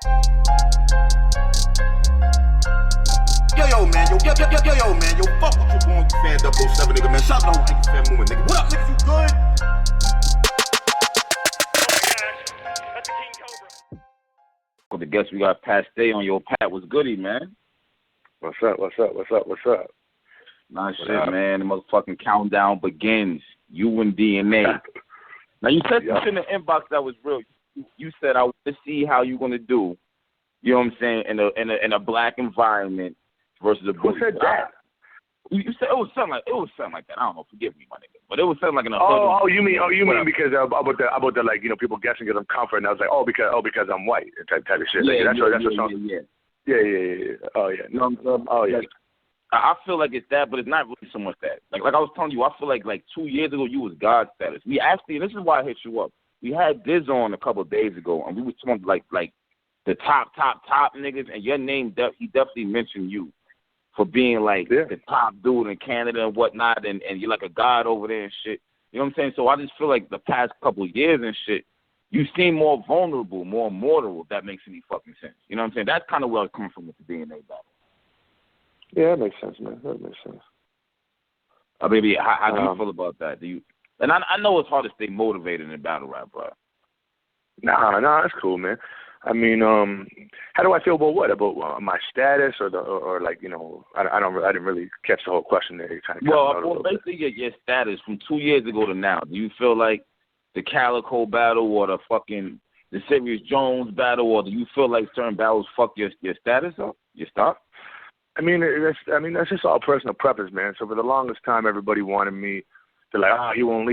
Yo, man, yo, fuck what you going fan 007, nigga, man. Shout out to Yankee fan movement, nigga. What up, niggas, you good? Well, the guest we got Pat Stay on your Pat was goody, man. What's up? Nice shit, man. The motherfucking countdown begins. You and D.n.a. Now you said this in the inbox that was real. You said I want to see how you gonna do. You know what I'm saying? In a black environment versus a blue. Who said that? You said it was something like that. I don't know. Forgive me, my nigga, but it was something like in a. You mean because about the like people guessing because I'm comfort, and I was like because I'm white type of shit. Yeah. Oh yeah. No, oh yeah. I feel like it's that, but it's not really so much that. Like I was telling you, I feel like 2 years ago you was God status. We actually, and this is why I hit you up. We had Diz on a couple of days ago, and we was talking like the top niggas, and your name he definitely mentioned you for being the top dude in Canada and whatnot, and you're like a god over there and shit. You know what I'm saying? So I just feel like the past couple of years and shit, you seem more vulnerable, more mortal, if that makes any fucking sense. You know what I'm saying? That's kind of where I'm coming from with the D.n.a. battle. Yeah, that makes sense, man. That makes sense. Baby, how do you feel about that? And I know it's hard to stay motivated in battle rap, bro. Nah, that's cool, man. I mean, how do I feel about what? About my status or I didn't really catch the whole question there. You kind of well, basically your status from 2 years ago to now. Do you feel like the Calico battle or the Serious Jones battle, or do you feel like certain battles fuck your status up, your stock? I mean, that's just all personal preference, man. So for the longest time, everybody wanted me to he won't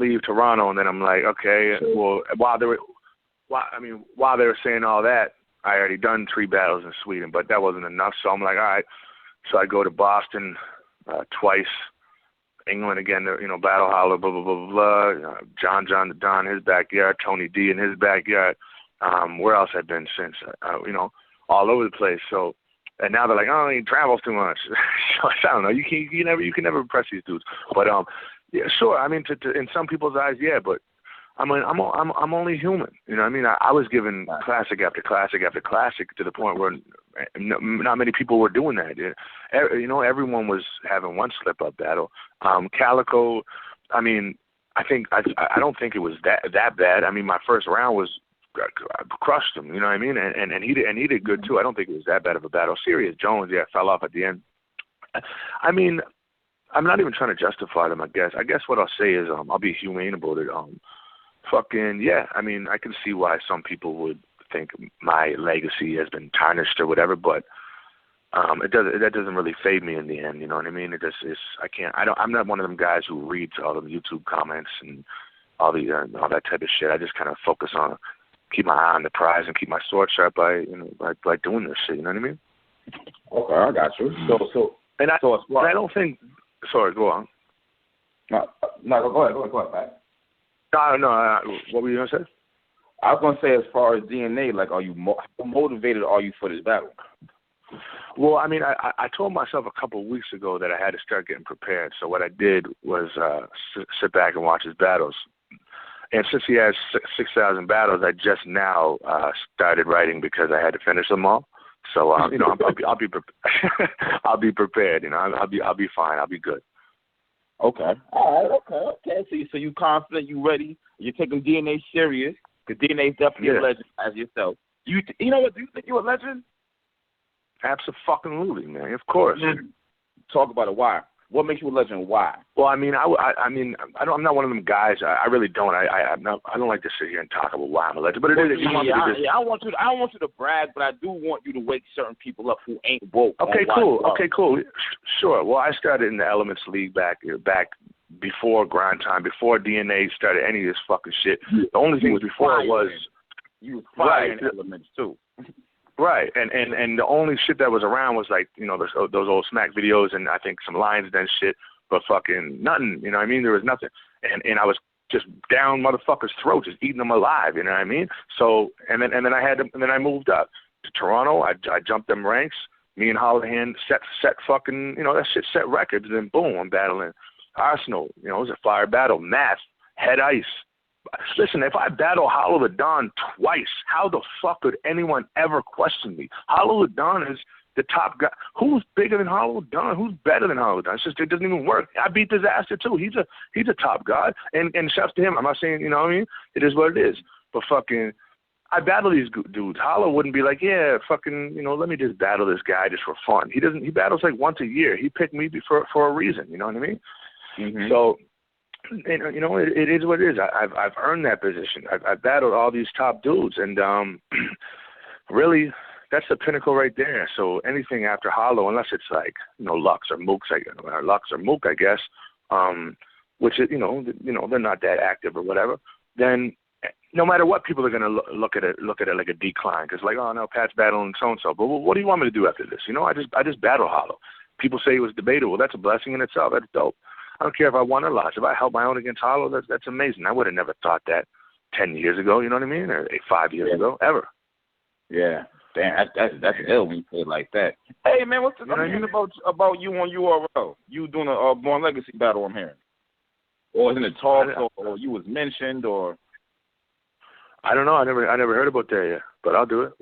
leave Toronto, and then I'm like, okay, well, while they were saying all that, I already done 3 battles in Sweden, but that wasn't enough. So I'm like, all right. So I go to Boston twice, England again, Battle Holler, blah blah blah blah. John the Don, his backyard, Tony D in his backyard. Where else I've been since? All over the place. So. And now they're like, oh, he travels too much. So I don't know. You can never impress these dudes. But yeah, sure. I mean, in some people's eyes, yeah. But I'm only human. You know what I mean? I was given classic after classic after classic to the point where not many people were doing that. Everyone was having one slip up battle. Calico. I mean, I don't think it was that bad. I mean, my first round was. I crushed him, you know what I mean, and he did good too. I don't think it was that bad of a battle. Serious Jones, fell off at the end. I mean, I'm not even trying to justify them. I guess what I'll say is I'll be humane about it. I mean, I can see why some people would think my legacy has been tarnished or whatever, but that doesn't really fade me in the end. You know what I mean? I'm not one of them guys who reads all them YouTube comments and all that type of shit. I just kind of focus on. Keep my eye on the prize and keep my sword sharp by doing this shit. You know what I mean? Okay, I got you. I don't think. Sorry, go on. No, go ahead, Pat. No. What were you gonna say? I was gonna say, as far as D.n.a, are you how motivated are you for this battle? Well, I mean, I told myself a couple of weeks ago that I had to start getting prepared. So what I did was sit back and watch his battles. And since he has 6,000 battles, I just now started writing because I had to finish them all. So I'll be I'll be prepared. I'll be fine. I'll be good. Okay. All right. Okay. So you confident? You ready? You're taking D.n.a serious because D.n.a is definitely a legend as yourself. You know what? Do you think you're a legend? Absolutely, man. Of course. Talk about it. Why? What makes you a legend? Why? Well, I mean, I'm not one of them guys. I really don't. I don't like to sit here and talk about why I'm a legend. But it is. I don't want you to brag, but I do want you to wake certain people up who ain't woke. Okay, cool. Sure. Well, I started in the Elements League back before grind time, before D.n.a started any of this fucking shit. The only thing was before it was you was firing Elements too. Right, and the only shit that was around was those old Smack videos and I think some Lions Den shit, but fucking nothing. You know what I mean? There was nothing, and I was just down motherfuckers' throats, just eating them alive. You know what I mean? So and then I moved up to Toronto. I jumped them ranks. Me and Holohan set fucking that shit set records. And then boom, I'm battling Arsenal. It was a fire battle. Math, Head Ice. Listen, if I battle Hollow the Don twice, how the fuck could anyone ever question me? Hollow the Don is the top guy. Who's bigger than Hollow the Don? Who's better than Hollow the Don? It's just, it doesn't even work. I beat Disaster too. He's a top guy, and shouts to him. I'm not saying, you know what I mean? It is what it is. But fucking, I battle these dudes. Hollow wouldn't be like, yeah, fucking, you know, let me just battle this guy just for fun. He doesn't. He battles like once a year. He picked me for a reason. You know what I mean? Mm-hmm. So, you know, it is what it is. I've earned that position. I've battled all these top dudes, and really, that's the pinnacle right there. So anything after Hollow, unless it's like, you know, Lux or Mook, I guess, which is, you know, they're not that active or whatever. Then no matter what, people are gonna look at it like a decline, because like, oh no, Pat's battling so and so. But what do you want me to do after this? You know, I just battle Hollow. People say it was debatable. That's a blessing in itself. That's dope. I don't care if I won or lost. If I held my own against Hollow, that's amazing. I would have never thought that 10 years ago. You know what I mean? Or 5 years ago, ever. Yeah. Damn, that's ill when you say it like that. Hey man, what's the thing about you on URL? You doing a Born Legacy battle, I'm hearing, or is it in the talks, or you was mentioned, or? I don't know. I never heard about that yet, but I'll do it.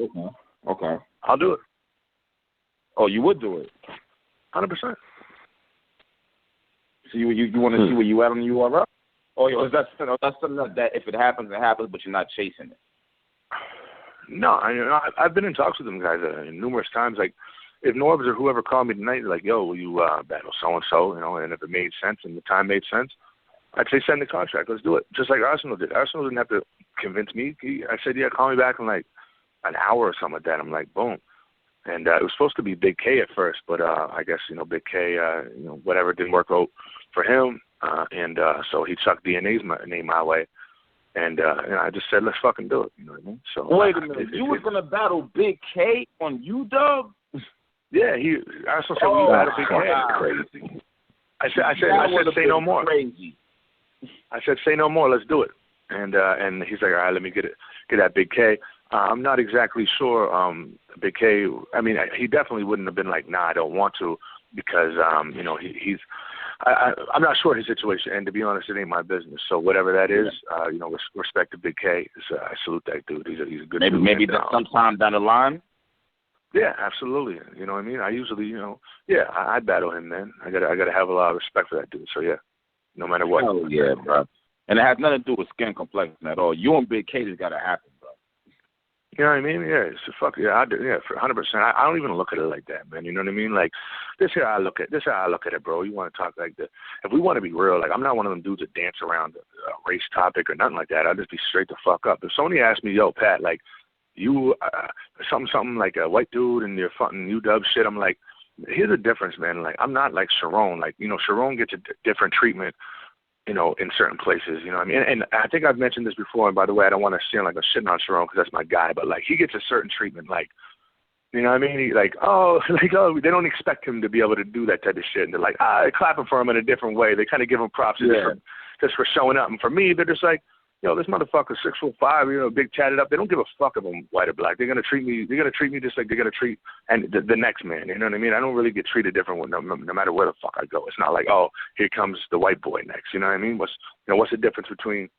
Okay. I'll do it. Oh, you would do it? 100%. So you want to see where you at on the URL? Or is that something that if it happens, it happens, but you're not chasing it? No, I've been in talks with them guys numerous times. Like, if Norbs or whoever called me tonight, like, yo, will you battle so-and-so, you know, and if it made sense and the time made sense, I'd say send the contract. Let's do it. Just like Arsenal did. Arsenal didn't have to convince me. I said, yeah, call me back in like an hour or something like that. I'm like, boom. And it was supposed to be Big K at first, but I guess, you know, Big K, you know, whatever didn't work out for him. And so he chucked D.n.a's name my way. And I just said, let's fucking do it. You know what I mean? So wait a minute. You was going to battle Big K on UW? Yeah, Arsenal said we battle Big K. Crazy. I said say no more. Crazy. I said, say no more. Let's do it. And he's like, all right, let me get that Big K. I'm not exactly sure. Big K, I mean, he definitely wouldn't have been like, nah, I don't want to, because you know, I'm not sure his situation, and to be honest, it ain't my business. So whatever that is, you know, respect to Big K. I salute that dude. He's a good dude. Maybe sometime down the line. Yeah, absolutely. You know what I mean? I usually, you know, I battle him, man. I gotta have a lot of respect for that dude. So yeah, no matter what. Oh yeah, bro. And it has nothing to do with skin complexion at all. You and Big K just gotta happen, bro. You know what I mean? Yeah, it's I do. Yeah, for 100%. I don't even look at it like that, man. You know what I mean? Like, this is how I look at it, bro. You want to talk like this? If we want to be real, like, I'm not one of them dudes that dance around a race topic or nothing like that. I'll just be straight the fuck up. If somebody asks me, yo, Pat, like, you something like a white dude and you're fucking UW shit, I'm like, here's the difference, man. Like, I'm not like Sharon. Like, you know, Sharon gets a different treatment, you know, in certain places, you know what I mean? And I think I've mentioned this before, and by the way, I don't want to sound like I'm shitting on Sharon because that's my guy, but, like, he gets a certain treatment, like, you know what I mean? He, like, they don't expect him to be able to do that type of shit, and they're like, clapping for him in a different way. They kind of give him props just for showing up, and for me, they're just like, yo, this motherfucker's 6'5", you know, big tatted up. They don't give a fuck if I'm white or black. They're gonna treat me just like they're gonna treat the next man. You know what I mean? I don't really get treated different no matter where the fuck I go. It's not like, oh, here comes the white boy next. You know what I mean? What's the difference between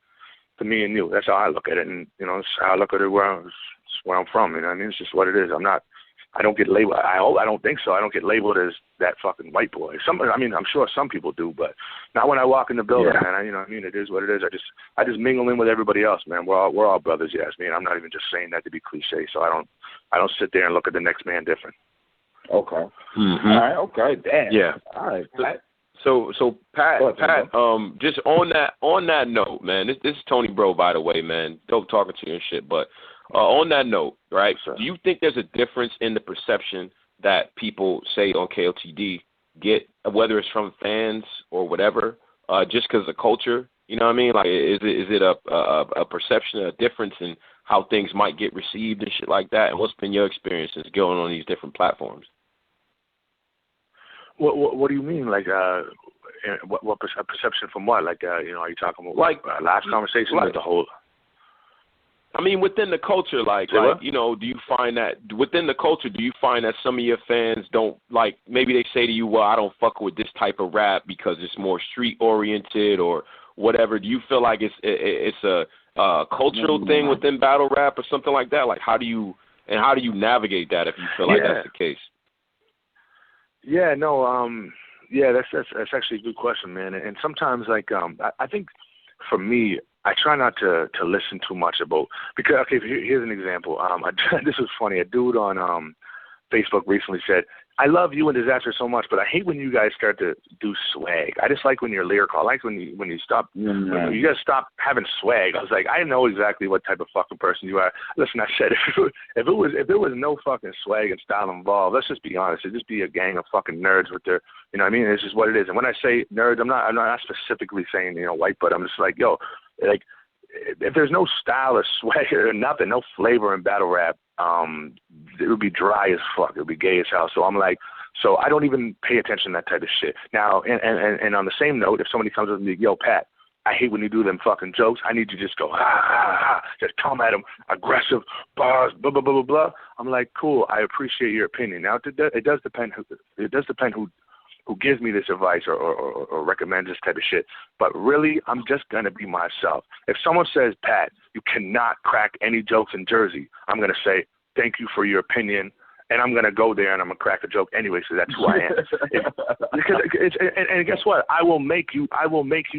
me and you? That's how I look at it, and you know, it's how I look at it where I'm from. You know what I mean? It's just what it is. I don't get labeled. I don't think so. I don't get labeled as that fucking white boy. I'm sure some people do, but not when I walk in the building, man. You know what I mean? It is what it is. I just mingle in with everybody else, man. We're all brothers, you ask me, and I'm not even just saying that to be cliche. So I don't sit there and look at the next man different. Okay. Mm-hmm. All right. Okay. Damn. Yeah. All right. Pat. So Pat, just on that note, man. This is Tony Bro, by the way, man. Dope talking to you and shit, but. On that note, right, do you think there's a difference in the perception that people, say, on KOTD get, whether it's from fans or whatever, just because of culture? You know what I mean? Like, is it a perception, a difference in how things might get received and shit like that? And what's been your experiences going on these different platforms? What do you mean? Like, what perception from what? Like, you know, are you talking about like last conversation or the whole? I mean, within the culture, like, you know, do you find that within the culture, do you find that some of your fans don't, like, maybe they say to you, well, I don't fuck with this type of rap because it's more street oriented or whatever. Do you feel like it's a cultural thing within battle rap or something like that? Like, how do you navigate that if you feel like that's the case? Yeah, no, yeah, that's actually a good question, man. And sometimes, like, I think for me, I try not to listen too much about, because, okay, here's an example. This was funny. A dude on Facebook recently said, I love you and Disaster so much, but I hate when you guys start to do swag. I just like when you're lyrical. I like when you stop. When you guys stop having swag. I was like, I know exactly what type of fucking person you are. Listen, I said, if there was no fucking swag and style involved, let's just be honest. It'd just be a gang of fucking nerds with their, you know what I mean? It's just what it is. And when I say nerds, I'm not specifically saying, white, but I'm just like, yo, like, if there's no style or swag or nothing, no flavor in battle rap, it would be dry as fuck. It would be gay as hell. So I'm like, so I don't even pay attention to that type of shit. Now, and on the same note, if somebody comes up and me, yo, Pat, I hate when you do them fucking jokes. I need you to just go, just come at them, aggressive bars, blah, blah, blah, blah, blah. I'm like, cool, I appreciate your opinion. Now, it does depend who gives me this advice or recommends this type of shit. But really, I'm just going to be myself. If someone says, Pat, you cannot crack any jokes in Jersey, I'm going to say, thank you for your opinion, and I'm going to go there and I'm going to crack a joke anyway, so that's who I am. And guess what? I will make you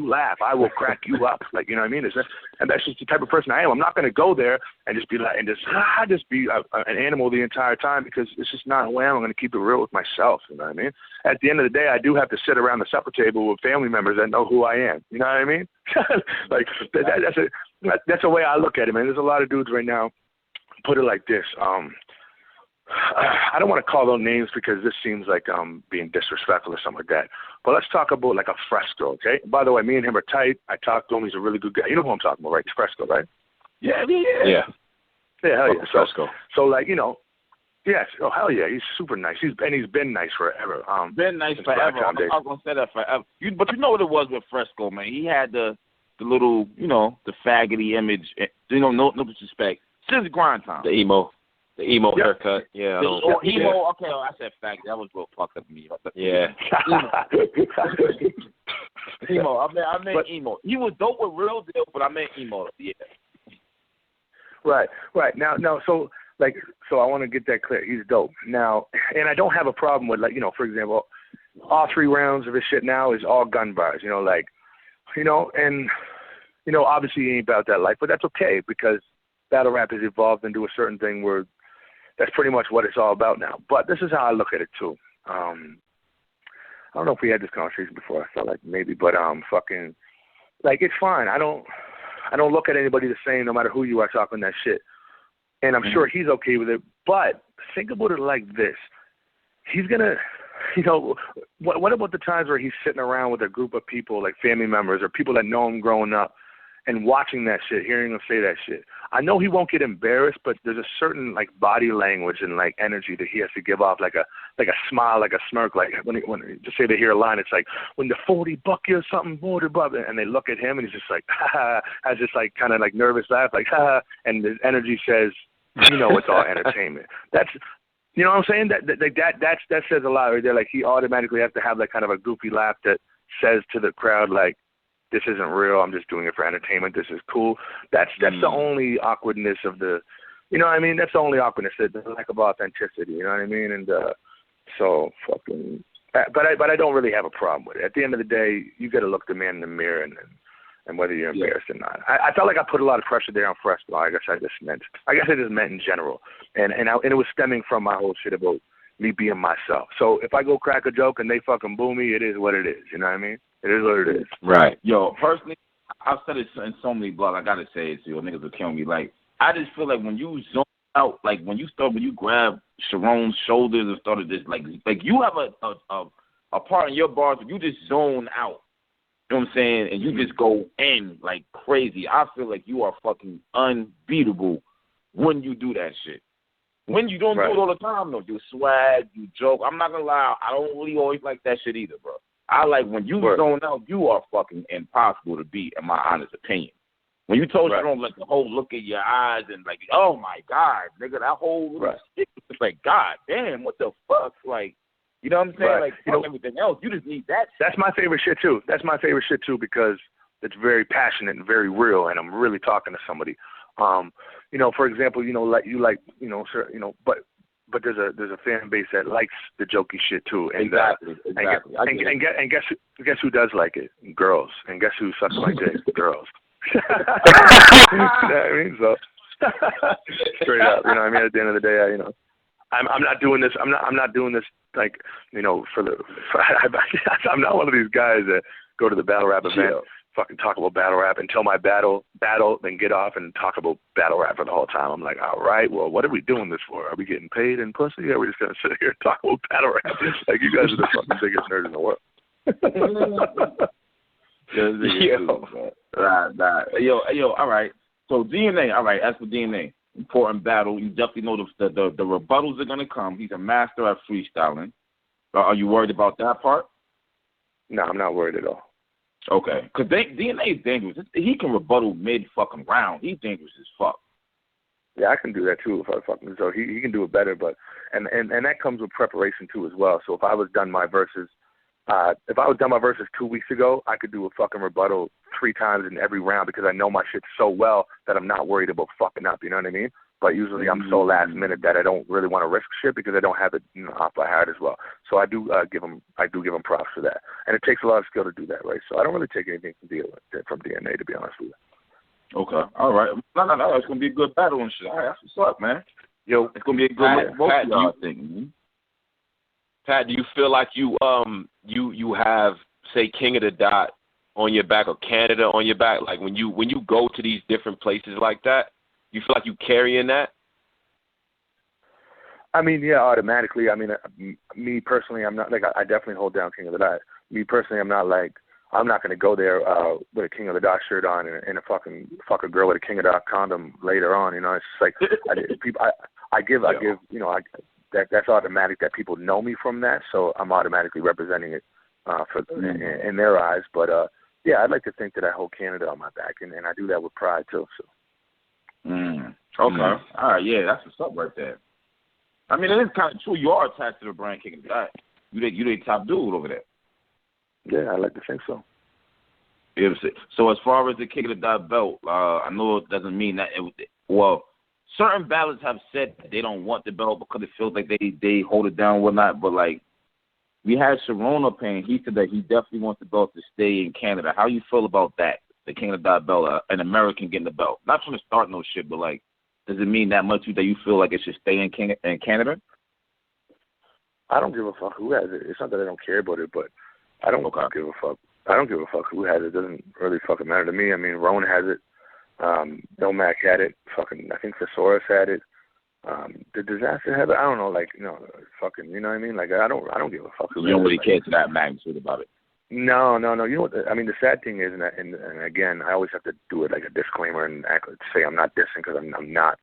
laugh. I will crack you up. Like, you know what I mean? And that's just the type of person I am. I'm not going to go there and just be like, and just be an animal the entire time, because it's just not who I am. I'm going to keep it real with myself. You know what I mean? At the end of the day, I do have to sit around the supper table with family members that know who I am. You know what I mean? Like, that's the way I look at it, man. There's a lot of dudes right now, put it like this. I don't want to call those names because this seems like being disrespectful or something like that. But let's talk about like a Fresco, okay? By the way, me and him are tight. I talked to him. He's a really good guy. You know who I'm talking about, right? Fresco, right? Yeah. Yeah, hell yeah. Fresco. So like, yes. Oh, hell yeah. He's super nice. He's been nice forever. Been nice forever. I was going to say that forever. But you know what it was with Fresco, man? He had the little, the faggoty image. No disrespect. Since grind time. The emo haircut. Yeah. Emo. Okay, I said faggot. That was real fucked up to me. Yeah. Emo. I meant emo. He was dope with real deal, but I meant emo. Yeah. Right. Now, so I want to get that clear. He's dope. Now, and I don't have a problem with, like, for example, all 3 rounds of his shit now is all gun bars, and, obviously he ain't about that life, but that's okay, because battle rap has evolved into a certain thing where that's pretty much what it's all about now. But this is how I look at it too. I don't know if we had this conversation before. I felt like maybe, but fucking, like, it's fine. I don't look at anybody the same, no matter who you are talking that shit. And I'm sure he's okay with it. But think about it like this: he's gonna, what about the times where he's sitting around with a group of people, like family members or people that know him growing up, and watching that shit, hearing him say that shit? I know he won't get embarrassed, but there's a certain, like, body language and, like, energy that he has to give off, like a smile, like a smirk, like when just say they hear a line, it's like, when the 40 buck you or something, 40 buck, and they look at him and he's just like, ha, has this, like, kind of like nervous laugh, like, ha, and his energy says, it's all entertainment. That's, you know what I'm saying? That says a lot right there. Like, he automatically has to have, like, kind of a goofy laugh that says to the crowd, like, this isn't real. I'm just doing it for entertainment. This is cool. That's the only awkwardness of the, you know what I mean? That's the only awkwardness, the lack of authenticity. You know what I mean? And so fucking, but I don't really have a problem with it. At the end of the day, you got to look the man in the mirror and whether you're embarrassed or not. I felt like I put a lot of pressure there on Fresco. I guess I just meant in general, and it was stemming from my whole shit about me being myself. So if I go crack a joke and they fucking boo me, it is what it is. You know what I mean? It is what it is. Right. Yo, personally, I've said it in so many blogs. I gotta say it to you. Niggas will kill me. Like, I just feel like when you zone out, like when you grab Sharon's shoulders and started this, like you have a part in your bars where you just zone out. You know what I'm saying? And you just go in like crazy. I feel like you are fucking unbeatable when you do that shit. When you don't do it all the time, though, you swag, you joke. I'm not gonna lie, I don't really always like that shit either, bro. I like when you zone out, you are fucking impossible to beat, in my honest opinion. When you told Sharon, like, the whole look in your eyes and like, oh my God, nigga, that whole shit, it's like, God damn, what the fuck? Like, you know what I'm saying? Like, everything else, you just need that shit. That's my favorite shit too. Because that's very passionate and very real, and I'm really talking to somebody. You know, for example, you know, but there's a fan base that likes the jokey shit too, and exactly. And guess who does like it? Girls. And guess who sucks my dick? Girls. You know what I mean? So straight up, you know what I mean? At the end of the day, I'm not doing this. I'm not doing this like, you know, I'm not one of these guys that go to the battle rap event, fucking talk about battle rap until my battle, then get off and talk about battle rap for the whole time. I'm like, all right, well, what are we doing this for? Are we getting paid in pussy? Or are we just gonna sit here and talk about battle rap? Like, you guys are the fucking biggest nerds in the world. Yo, all right. So D.n.a, all right. As for D.n.a, important battle. You definitely know the rebuttals are gonna come. He's a master at freestyling. Are you worried about that part? No, I'm not worried at all. Okay, because D.n.a is dangerous. He can rebuttal mid-fucking round. He's dangerous as fuck. Yeah, I can do that too if I fucking. So he can do it better, but and that comes with preparation too as well. So if I was done my verses 2 weeks ago, I could do a fucking rebuttal 3 times in every round because I know my shit so well that I'm not worried about fucking up. You know what I mean? But usually I'm so last minute that I don't really want to risk shit because I don't have it off by heart as well. So I do give him props for that, and it takes a lot of skill to do that, right? So I don't really take anything from D.n.a, to be honest with you. Okay, all right. No, it's gonna be a good battle and shit. All right, that's what's up, man. Yo, it's gonna be a good Pat, I think. Pat, do you feel like you have, say, King of the Dot on your back or Canada on your back? Like when you go to these different places like that, you feel like you carrying that? I mean, yeah, automatically. I mean, me personally, I'm not like I definitely hold down King of the Dot. Me personally, I'm not going to go there with a King of the Dot shirt on and a fuck a girl with a King of the Dot condom later on. You know, it's just like I give you know, that's automatic that people know me from that, so I'm automatically representing it in their eyes. But yeah, I'd like to think that I hold Canada on my back, and I do that with pride too. So. Okay. All right. Yeah, that's what's up right there. I mean, it is kind of true. You are attached to the brand King of the Dot. You the top dude over there. Yeah, I like to think so. Yeah. So as far as the King of the Dot belt, I know it doesn't mean that. Well, certain ballots have said that they don't want the belt because it feels like they hold it down and whatnot. But like, we had Sharon up here, and he said that he definitely wants the belt to stay in Canada. How you feel about that? The King of the Dot belt, an American getting the belt. Not trying to start no shit, but like, does it mean that much that you feel like it should stay in Canada? I don't give a fuck who has it. It's not that I don't care about it, but I don't give a fuck. I don't give a fuck who has it. It doesn't really fucking matter to me. I mean, Roan has it. Nomac had it. Fucking, I think Thesaurus had it. Did Disaster have it? I don't know. Like, fucking, you know what I mean? Like, I don't give a fuck who has it. You don't really care to that magnitude about it. No. You know what? I mean, the sad thing is, and again, I always have to do it like a disclaimer and say I'm not dissing because I'm not.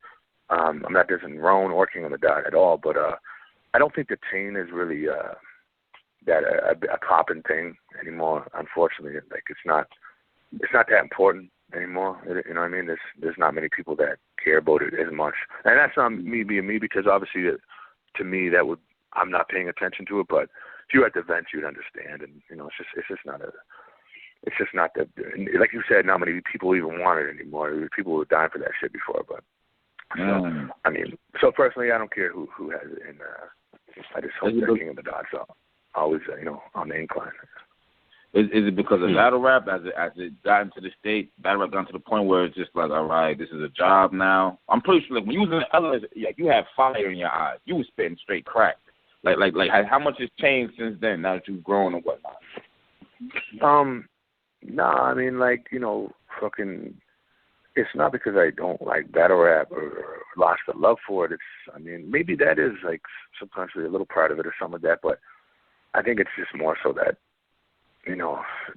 I'm not dissing Roan or King of the Dot at all. But I don't think the chain is really that a popping thing anymore. Unfortunately, like it's not that important anymore. You know what I mean? There's not many people that care about it as much, and that's not me being me because obviously, to me, I'm not paying attention to it, but. If you were at the event, you'd understand, and it's just not that. Like you said, not many people even want it anymore. People were dying for that shit before, but so, I mean, so personally, I don't care who has it, and I just hope that King of the Dot so always on the incline. Is it because of battle rap as it got into the state? Battle rap got to the point where it's just like, all right, this is a job now. I'm pretty sure like when you was in the LA, like you had fire in your eyes. You was spitting straight crack. Like, how much has changed since then? Now that you've grown and whatnot. I mean, like fucking. It's not because I don't like battle rap or lost the love for it. I mean, maybe that is like subconsciously a little part of it or something like that. But I think it's just more so that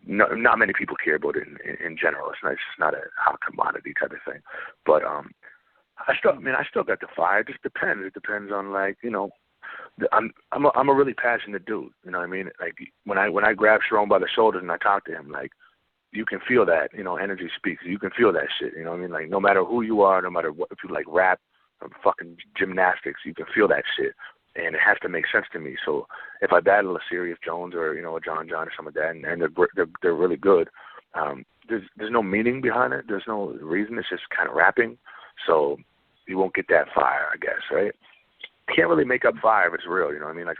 not many people care about it in general. It's just not a hot commodity type of thing. But I still got the fire. It just depends. It depends on like I'm a really passionate dude. You know what I mean? Like when I grab Sharon by the shoulders and I talk to him, like you can feel that. Energy speaks. You can feel that shit. You know what I mean? Like no matter who you are, no matter what, if you like rap or fucking gymnastics, you can feel that shit, and it has to make sense to me. So if I battle a Sirius Jones or a John or something like that, and they're really good, there's no meaning behind it. There's no reason. It's just kind of rapping. So you won't get that fire, I guess, right? Can't really make up fire if it's real, you know what I mean? Like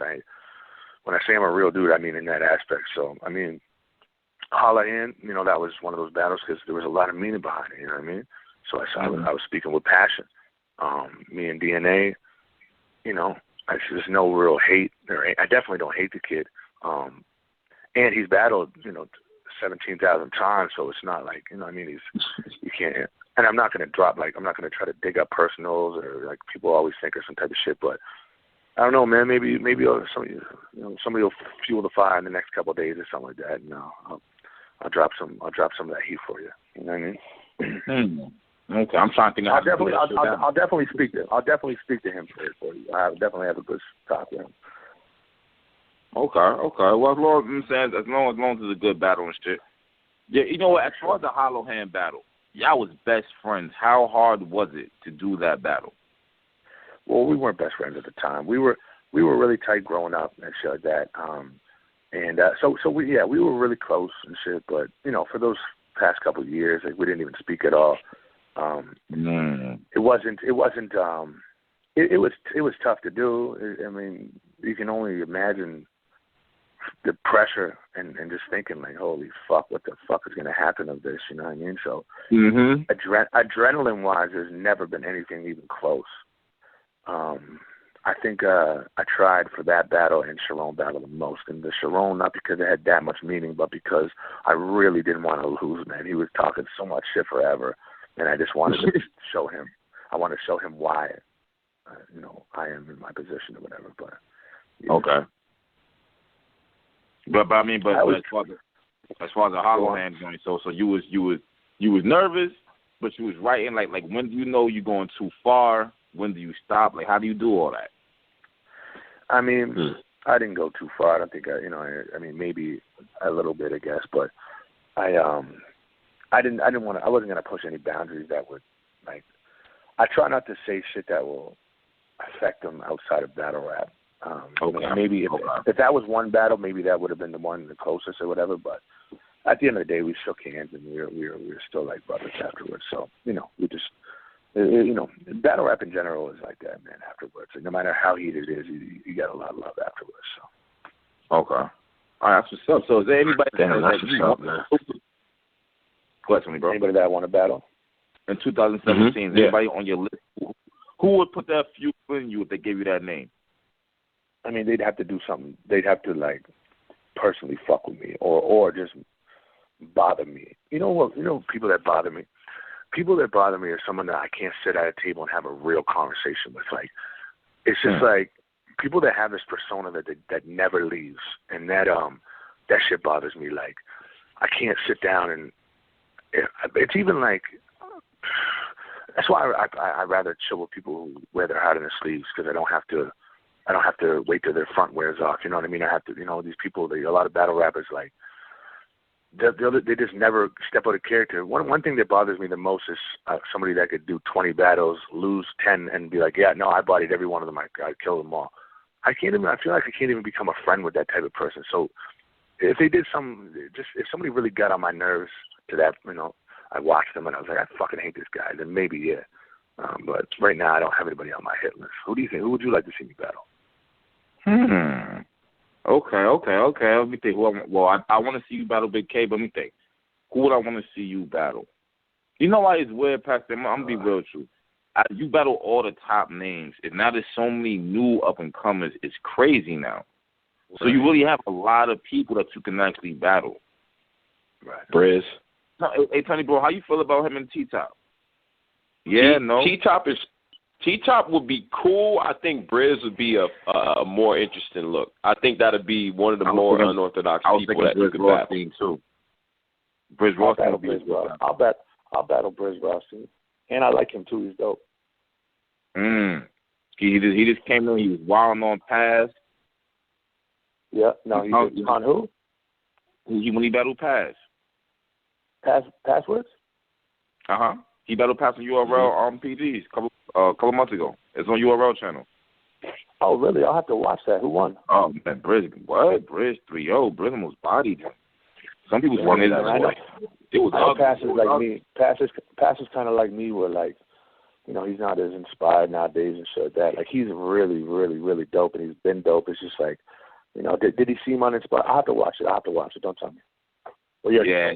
when I say I'm a real dude, I mean in that aspect. So, I mean, Holla In, you know, that was one of those battles because there was a lot of meaning behind it, you know what I mean? So I was speaking with passion. Me and D.n.a, you know, there's no real hate. I definitely don't hate the kid. And he's battled, you know, 17,000 times, so it's not like, you know what I mean? You can't. And I'm not going to I'm not going to try to dig up personals or like people always think or some type of shit, but I don't know, man. Maybe somebody will fuel the fire in the next couple of days or something like that. And I'll drop some of that heat for you. You know what I mean? Okay, I'm trying to think. I'll definitely speak to him. I'll definitely speak to him for you. I definitely have a good talk with him. Okay. Well, as long as it's a good battle and shit. Yeah, you know what? As far as the Hollow Hand battle, y'all was best friends. How hard was it to do that battle? Well, we weren't best friends at the time. We were really tight growing up and shit like that. So we were really close and shit. But you know, for those past couple of years, like, we didn't even speak at all. It was tough to do. I mean, you can only imagine the pressure and just thinking like, holy fuck, what the fuck is going to happen of this? You know what I mean? So adrenaline wise, there's never been anything even close. I think I tried for that battle and Sharon battle the most. And the Sharon, not because it had that much meaning, but because I really didn't want to lose, man. He was talking so much shit forever. And I just wanted to show him. I want to show him why, you know, I am in my position or whatever. But yeah. Okay. But as far as the Hollow Hand going, so you was nervous, but you was writing like when do you know you're going too far? When do you stop? Like, how do you do all that? I mean, I didn't go too far. I don't think I mean, maybe a little bit, I guess, but I wasn't gonna push any boundaries that would, like, I try not to say shit that will affect them outside of battle rap. Maybe if that was one battle, maybe that would have been the one the closest or whatever. But at the end of the day, we shook hands and we were still like brothers afterwards. So you know, we just battle rap in general is like that, man. Afterwards, and no matter how heated it is, you get a lot of love afterwards. So okay, all right, that's what's up. So is there anybody bro? Anybody that want to battle in 2017? Anybody on your list? Who would put that feud in you if they gave you that name? I mean, they'd have to do something. They'd have to like personally fuck with me, or just bother me. You know what? You know, people that bother me. People that bother me are someone that I can't sit at a table and have a real conversation with. Like, it's just like people that have this persona that never leaves, and that shit bothers me. Like, I can't sit down and it's even like. That's why I rather chill with people who wear their heart in their sleeves, because I don't have to wait till their front wears off. You know what I mean? I have to, you know, these people, a lot of battle rappers, like, they just never step out of character. One thing that bothers me the most is somebody that could do 20 battles, lose 10, and be like, yeah, no, I bodied every one of them. I killed them all. I feel like I can't even become a friend with that type of person. So if they did if somebody really got on my nerves to that, you know, I watched them and I was like, I fucking hate this guy. Then maybe, yeah. But right now, I don't have anybody on my hit list. Who do you think? Who would you like to see me battle? Okay. Let me think. I want to see you battle Big K, but let me think. Who would I want to see you battle? You know why it's weird, Pastor? I'm going to be real true. You battle all the top names, and now there's so many new up-and-comers. It's crazy now. So you really have a lot of people that you can actually battle. Right. Briz. Hey, Tony, bro, how you feel about him and T-Top? Yeah, no. T-Top would be cool. I think Briz would be a more interesting look. I think that would be one of the more unorthodox people that you could battle. Too. Briz Rothstein will be Briz Ross. I'll battle Briz Rothstein. And I like him too. He's dope. He just came in. He was wilding on Paz. Yeah. No, he was on who? When he battled Paz. Passwords? He battled Paz on URL on PGs a couple months ago. It's on URL channel. Oh, really? I'll have to watch that. Who won? Oh, man, Briz. What? Briz 3-0. Briz almost bodied him. Some people saying It was I know ugly. Pastor's like me. Pastor's kind of like me, where like, you know, he's not as inspired nowadays and shit like that. Like he's really, really, really dope, and he's been dope. It's just like, you know, did he seem uninspired? I have to watch it. Don't tell me. Well, yeah,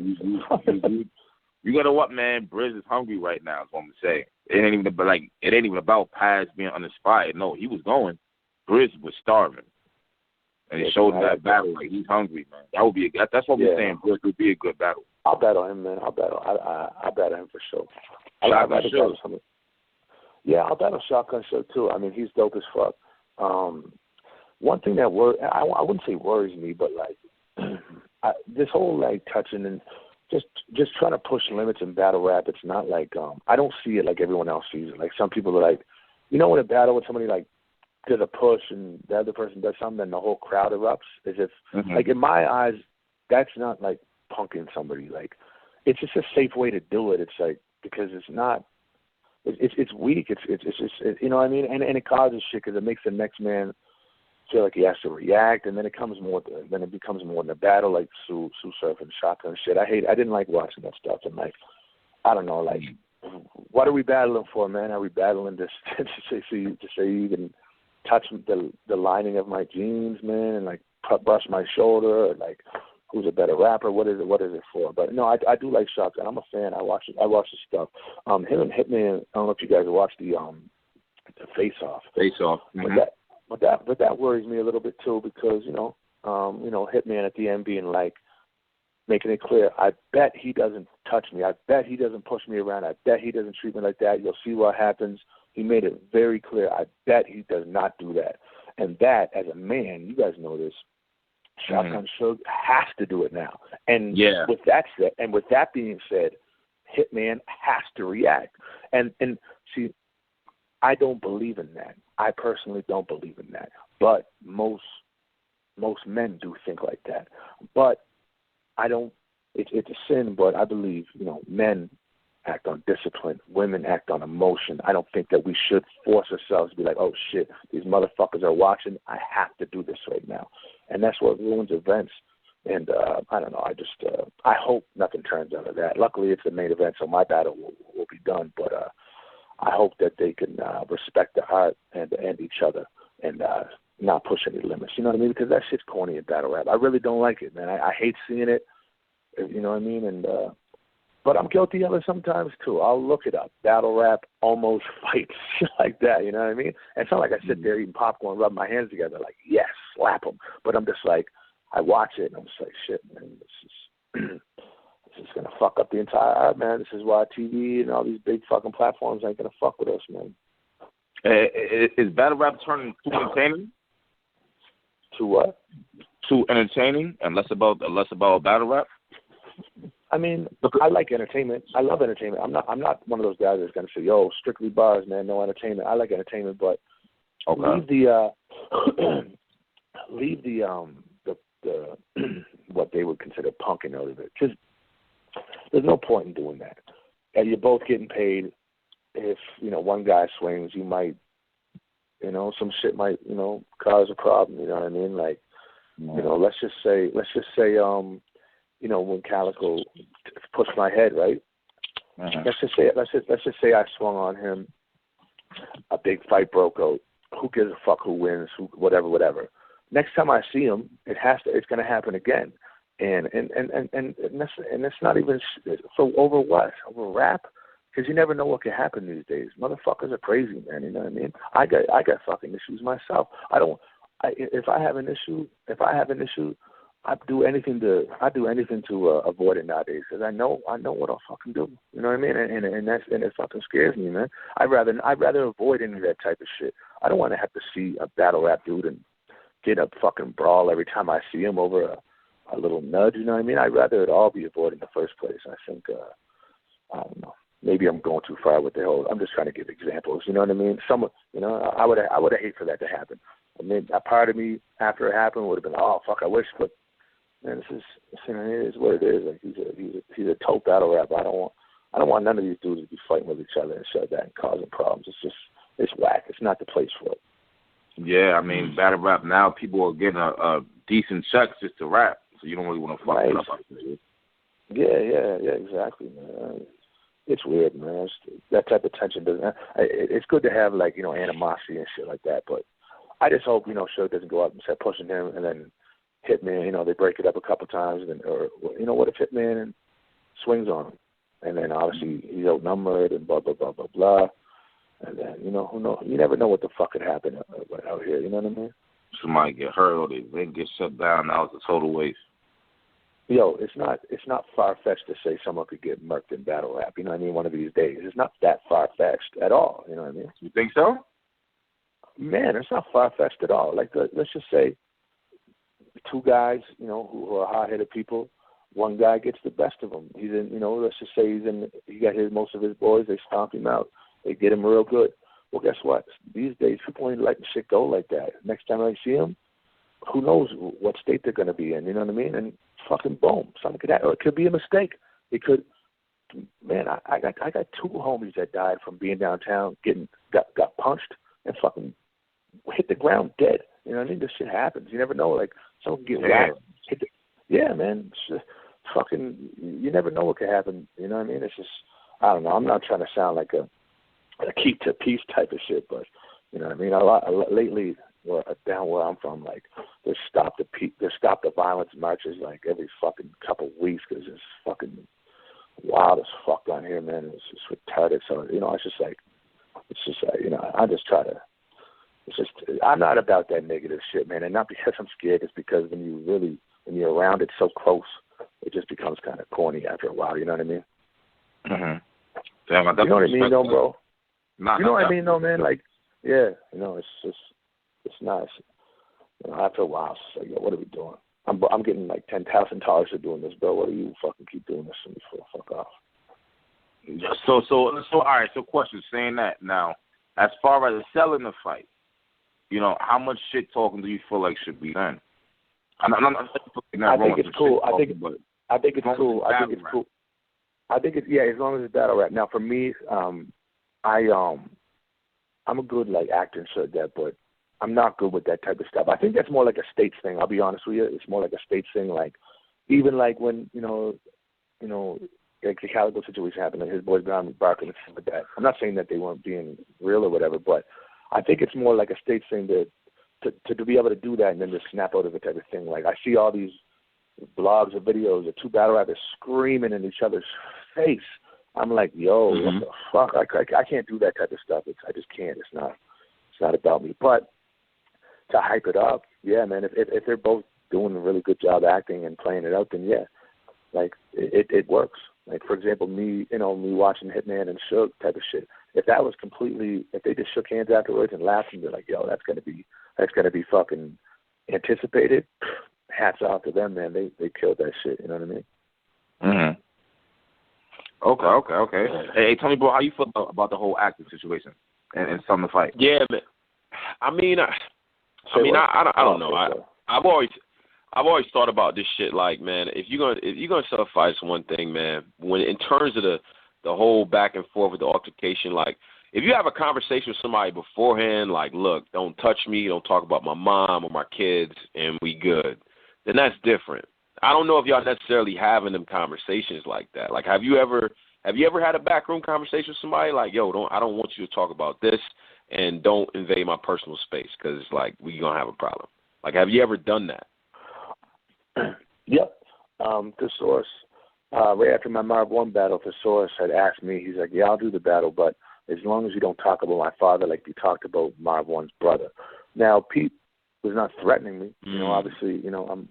you gotta what, man? Briz is hungry right now. Is what I'm gonna say. It ain't even about Paz being uninspired. No, he was going. Briz was starving, and he showed that battle like he's hungry, man. That would be that's what we're saying. Briz would be a good battle. I'll bet on him, man. I bet on him for sure. Shotgun Show. Yeah, I'll bet on Shotgun Show too. I mean, he's dope as fuck. One thing that I wouldn't say worries me, but like this whole like touching and just trying to push limits in battle rap. It's not like I don't see it like everyone else sees it. Like some people are like, you know, in a battle with somebody like does a push and the other person does something and the whole crowd erupts. As if like in my eyes, that's not like punking somebody. Like it's just a safe way to do it. It's like because it's not. It's weak. It's just you know what I mean, and it causes shit because it makes the next man feel like he has to react, and then it becomes more in the battle, like Sue Surf and Shotgun shit. I didn't like watching that stuff, and like I don't know, like what are we battling for, man? Are we battling to say you can touch the lining of my jeans, man, and like brush my shoulder, or like who's a better rapper? What is it for? But no, I do like Shotgun. I'm a fan. I watch his stuff. Him and Hitman. I don't know if you guys watched the Face Off. Face Off. But that worries me a little bit too because you know Hitman at the end being like making it clear. I bet he doesn't touch me. I bet he doesn't push me around. I bet he doesn't treat me like that. You'll see what happens. He made it very clear. I bet he does not do that. And that, as a man, you guys know this. Shotgun Suge has to do it now. And with that being said, Hitman has to react. And see, I don't believe in that. I personally don't believe in that. But most men do think like that. But I don't. It's a sin. But I believe men act on discipline. Women act on emotion. I don't think that we should force ourselves to be like, oh shit, these motherfuckers are watching. I have to do this right now. And that's what ruins events. And I don't know. I hope nothing turns out of that. Luckily, it's the main event, so my battle will be done. But I hope that they can respect the art and each other and not push any limits. You know what I mean? Because that shit's corny in battle rap. I really don't like it, man. I hate seeing it. You know what I mean? And but I'm guilty of it sometimes too. I'll look it up. Battle rap, almost fights, shit like that. You know what I mean? And it's not like I sit there eating popcorn, rubbing my hands together, like yes, slap them. But I'm just like, I watch it and I'm just like, shit, man, this is gonna fuck up the entire art, man. This is why TV and all these big fucking platforms ain't gonna fuck with us, man. Is battle rap turning too entertaining? To what? Too entertaining and less about battle rap? I mean, I like entertainment. I love entertainment. I'm not one of those guys that's gonna say, "Yo, strictly bars, man, no entertainment." I like entertainment, but leave the what they would consider punking out of it. Just there's no point in doing that. And you're both getting paid. If one guy swings, you might, some shit might, cause a problem. You know what I mean? Like, let's just say, when Calico pushed my head, right? Let's just say I swung on him. A big fight broke out. Who gives a fuck who wins? Whatever. Next time I see him, it's going to happen again. And that's not even so over what? Over rap? Because you never know what can happen these days. Motherfuckers are crazy, man. You know what I mean? I got fucking issues myself. If I have an issue, I do anything to avoid it nowadays because I know what I'll fucking do. You know what I mean? And it fucking scares me, man. I'd rather avoid any of that type of shit. I don't want to have to see a battle rap dude and get a fucking brawl every time I see him over a little nudge. You know what I mean? I'd rather it all be avoided in the first place. I think I don't know. Maybe I'm going too far with the whole. I'm just trying to give examples. You know what I mean? I would have hate for that to happen. I mean, a part of me after it happened would have been, oh fuck, I wish, but man, it is what it is. Like he's a tote battle rapper. I don't want none of these dudes to be fighting with each other and shit like that and causing problems. It's whack. It's not the place for it. Yeah, I mean, battle rap now, people are getting a decent check just to rap, so you don't really want to fuck it up. Yeah, exactly, man. It's weird, man. That type of tension doesn't. It's good to have like animosity and shit like that, but I just hope Suge doesn't go up and start pushing him, and then Hitman, they break it up a couple times, and or what if Hitman swings on him, and then obviously he's outnumbered and blah blah blah blah blah, and then who knows? You never know what the fuck could happen out here. You know what I mean? Somebody get hurt or they get shut down. That was a total waste. Yo, it's not far-fetched to say someone could get murked in battle rap, you know what I mean, one of these days. It's not that far-fetched at all, you know what I mean? You think so? Man, it's not far-fetched at all. Like, let's just say two guys, who are hot-headed people, one guy gets the best of them. He's in, let's just say he got most of his boys, they stomp him out. They get him real good. Well, guess what? These days, people ain't letting shit go like that. Next time I see him, who knows what state they're going to be in, you know what I mean? And fucking boom, something could happen. Or it could be a mistake. It could, man, I got two homies that died from being downtown, got punched and fucking hit the ground dead. You know what I mean? This shit happens. You never know. Like, someone can get whacked. Yeah, man. It's just, fucking, you never know what could happen. You know what I mean? It's just, I don't know. I'm not trying to sound like a keep to peace type of shit, but you know what I mean? Lately, down where I'm from, like, they stop the violence marches like every fucking couple of weeks because it's fucking wild as fuck down here, man. It's just retarded. So it's just like I just try to. It's just I'm not about that negative shit, man, and not because I'm scared. It's because when you're around it so close, it just becomes kind of corny after a while. You know what I mean? Mhm. Damn, you know what I mean, though, bro? You know what I mean, though, man? Like, yeah, it's just. It's nice. After a while, it's like, yo, what are we doing? I'm getting like $10,000 for doing this, bro. What do you fucking keep doing this for? Fuck off. So all right. So, question: saying that now, as far as selling the fight, how much shit talking do you feel like should be done? I think it's cool. I think it's cool. I think it's as long as it's battle rap. Now, for me, I'm a good actor and shit like that, but I'm not good with that type of stuff. I think that's more like a states thing. I'll be honest with you. It's more like a states thing. Like, even like when, like the Calico situation happened, and his boys got me barking and stuff like that. I'm not saying that they weren't being real or whatever, but I think it's more like a states thing to be able to do that and then just snap out of it type of thing. Like, I see all these blogs or videos of two battle rappers screaming in each other's face. I'm like, yo, what the fuck? I can't do that type of stuff. I just can't. It's not about me. But to hype it up, yeah, man. If they're both doing a really good job acting and playing it out, then yeah, like it works. Like, for example, me watching Hitman and Suge type of shit. If they just shook hands afterwards and laughed and be like, yo, that's gonna be fucking anticipated. Hats off to them, man. They killed that shit. You know what I mean? Mhm. Okay. Hey, tell me, bro, how you feel about the whole acting situation and some of the fight? Yeah, man. I don't know. I've always thought about this shit. Like, man, if you're gonna sell a fight, it's one thing, man. When in terms of the whole back and forth with the altercation, like, if you have a conversation with somebody beforehand, like, look, don't touch me, don't talk about my mom or my kids, and we good, then that's different. I don't know if y'all necessarily having them conversations like that. Like, have you ever had a backroom conversation with somebody like, yo, I don't want you to talk about this, and don't invade my personal space because, like, we gonna have a problem. Like, have you ever done that? Yep. Thesaurus, right after my Marv 1 battle, Thesaurus had asked me, he's like, yeah, I'll do the battle, but as long as you don't talk about my father like you talked about Marv 1's brother. Now, Pete was not threatening me. Obviously, I'm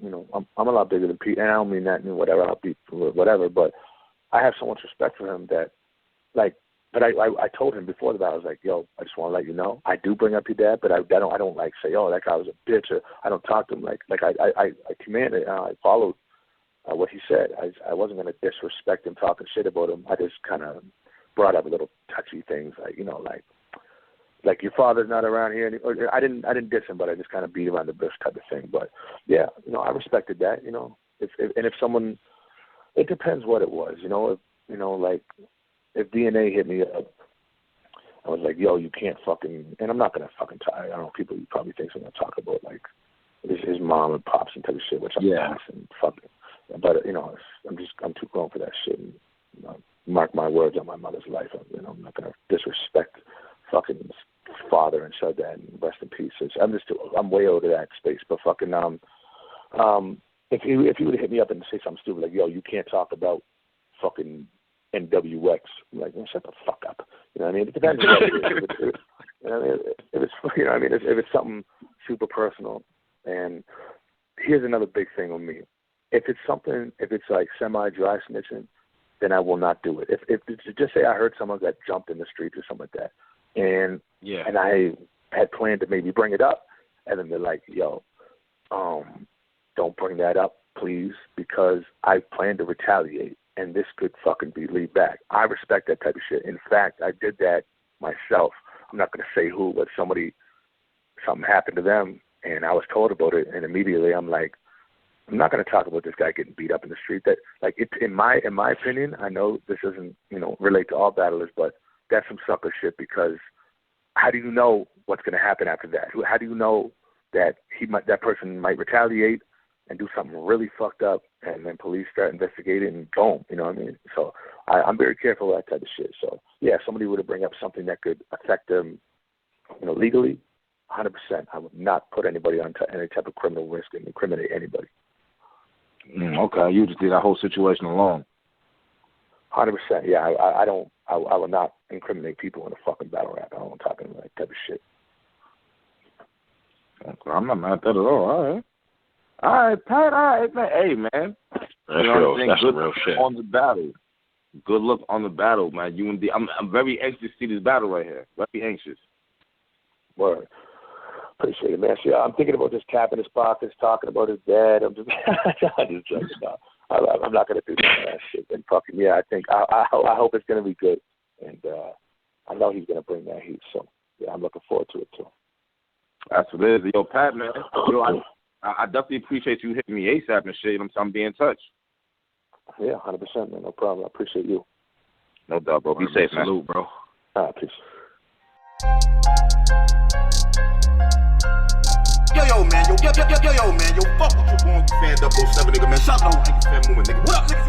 a lot bigger than Pete, and I don't mean that in whatever, I'll be whatever, but I have so much respect for him that, like, but I told him before the battle, I was like, yo, I just want to let you know, I do bring up your dad, but I don't like say, oh, that guy was a bitch, or I don't talk to him like I commanded, I followed what he said. I wasn't going to disrespect him, talking shit about him. I just kind of brought up little touchy things, like your father's not around here. Or I didn't diss him, but I just kind of beat around the bush type of thing. But yeah, I respected that. If someone, it depends what it was. If D.n.a hit me up, I was like, yo, you can't fucking, and I'm not gonna fucking tie. I don't know, people probably think I'm gonna talk about like his mom and pops and type of shit, which I'm not, and fucking, But I'm too grown for that shit. And, mark my words on my mother's life. I'm not gonna disrespect fucking father and said that and rest in peace. I'm way over that space. But fucking if you would hit me up and say something stupid like, yo, you can't talk about fucking NWX, I'm like, shut the fuck up. You know what I mean? It depends on what it is. If it's something super personal. And here's another big thing on me. If it's like semi-dry snitching, then I will not do it. If just say I heard someone got jumped in the streets or something like that, and I had planned to maybe bring it up, and then they're like, yo, don't bring that up, please, because I plan to retaliate, and this could fucking be lead back. I respect that type of shit. In fact, I did that myself. I'm not going to say who, but something happened to them, and I was told about it, and immediately I'm like, I'm not going to talk about this guy getting beat up in the street. That, like, in my opinion, I know this doesn't relate to all battlers, but that's some sucker shit, because how do you know what's going to happen after that? How do you know that that person might retaliate and do something really fucked up, and then police start investigating and boom, you know what I mean? So I'm very careful of that type of shit. So yeah, if somebody were to bring up something that could affect them, legally, 100%, I would not put anybody on any type of criminal risk and incriminate anybody. Okay, you just did that whole situation alone. 100%, yeah. I will not incriminate people in a fucking battle rap. I don't talk about that type of shit. Okay, I'm not mad at that at all. All right, Pat. All right, man. Hey, man. That's real. That's good real shit. On the battle. Good luck on the battle, man. You and D. I'm very anxious to see this battle right here. Very anxious. Word. Appreciate it, man. See, I'm thinking about just tapping his pockets, talking about his dad. I'm just joking. I'm not gonna do that shit. And fucking I think I hope it's gonna be good, and I know he's gonna bring that heat. So yeah, I'm looking forward to it too. That's what it is. Yo, Pat, man. I definitely appreciate you hitting me ASAP and shit. I'm being in touch. Yeah, 100%, man. No problem. I appreciate you. No doubt, bro. Be safe, man. Salute, bro. All right, peace. Yo, man, yo, man, yo, fuck what you want, fan 007, nigga, man. Shut up, nigga, fan movement, nigga. What up, nigga?